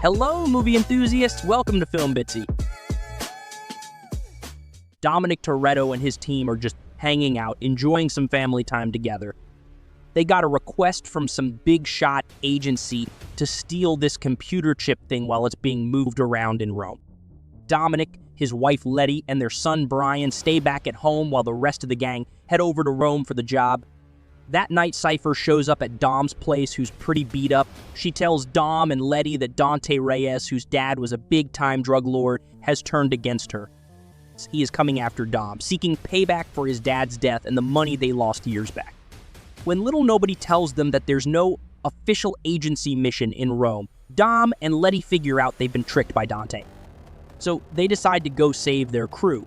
Hello, movie enthusiasts! Welcome to FilmBitsy. Dominic Toretto and his team are just hanging out, enjoying some family time together. They got a request from some big shot agency to steal this computer chip thing while it's being moved around in Rome. Dominic, his wife Letty, and their son Brian stay back at home while the rest of the gang head over to Rome for the job. That night, Cypher shows up at Dom's place, who's pretty beat up. She tells Dom and Letty that Dante Reyes, whose dad was a big-time drug lord, has turned against her. He is coming after Dom, seeking payback for his dad's death and the money they lost years back. When Little Nobody tells them that there's no official agency mission in Rome, Dom and Letty figure out they've been tricked by Dante. So they decide to go save their crew.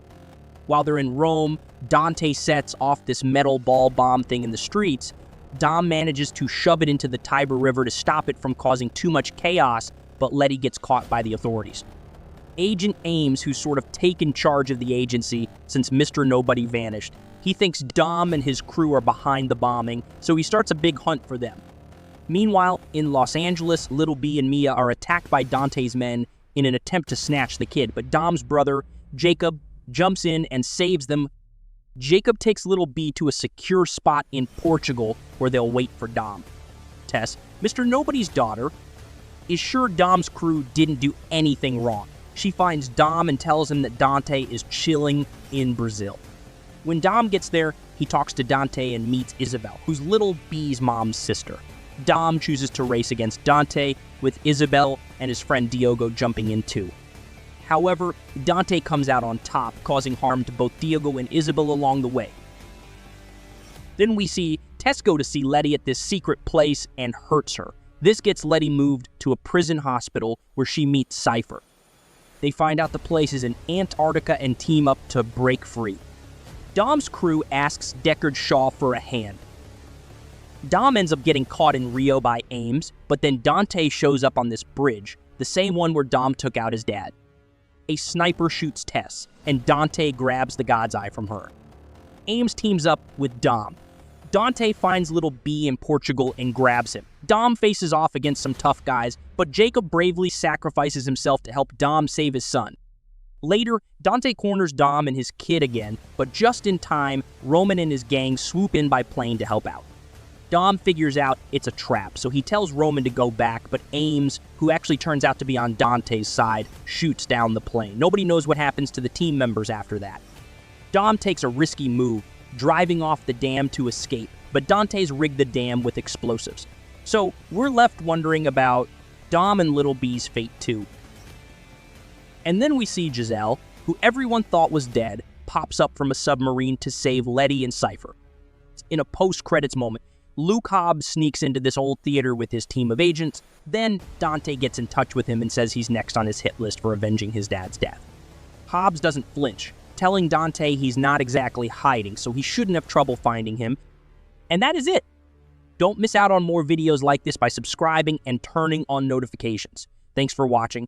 While they're in Rome, Dante sets off this metal ball bomb thing in the streets. Dom manages to shove it into the Tiber River to stop it from causing too much chaos, but Letty gets caught by the authorities. Agent Ames, who's sort of taken charge of the agency since Mr. Nobody vanished, he thinks Dom and his crew are behind the bombing, so he starts a big hunt for them. Meanwhile, in Los Angeles, Little B and Mia are attacked by Dante's men in an attempt to snatch the kid, but Dom's brother, Jacob, jumps in and saves them. Jacob takes Little B to a secure spot in Portugal where they'll wait for Dom. Tess, Mr. Nobody's daughter, is sure Dom's crew didn't do anything wrong. She finds Dom and tells him that Dante is chilling in Brazil. When Dom gets there, he talks to Dante and meets Isabel, who's Little B's mom's sister. Dom chooses to race against Dante, with Isabel and his friend Diogo jumping in too. However, Dante comes out on top, causing harm to both Diogo and Isabel along the way. Then we see Tess go to see Letty at this secret place and hurts her. This gets Letty moved to a prison hospital where she meets Cypher. They find out the place is in Antarctica and team up to break free. Dom's crew asks Deckard Shaw for a hand. Dom ends up getting caught in Rio by Ames, but then Dante shows up on this bridge, the same one where Dom took out his dad. A sniper shoots Tess, and Dante grabs the God's Eye from her. Ames teams up with Dom. Dante finds Little B in Portugal and grabs him. Dom faces off against some tough guys, but Jacob bravely sacrifices himself to help Dom save his son. Later, Dante corners Dom and his kid again, but just in time, Roman and his gang swoop in by plane to help out. Dom figures out it's a trap, so he tells Roman to go back, but Ames, who actually turns out to be on Dante's side, shoots down the plane. Nobody knows what happens to the team members after that. Dom takes a risky move, driving off the dam to escape, but Dante's rigged the dam with explosives. So we're left wondering about Dom and Little B's fate too. And then we see Giselle, who everyone thought was dead, pops up from a submarine to save Letty and Cypher. In a post-credits moment, Luke Hobbs sneaks into this old theater with his team of agents. Then Dante gets in touch with him and says he's next on his hit list for avenging his dad's death. Hobbs doesn't flinch, telling Dante he's not exactly hiding, so he shouldn't have trouble finding him. And that is it. Don't miss out on more videos like this by subscribing and turning on notifications. Thanks for watching.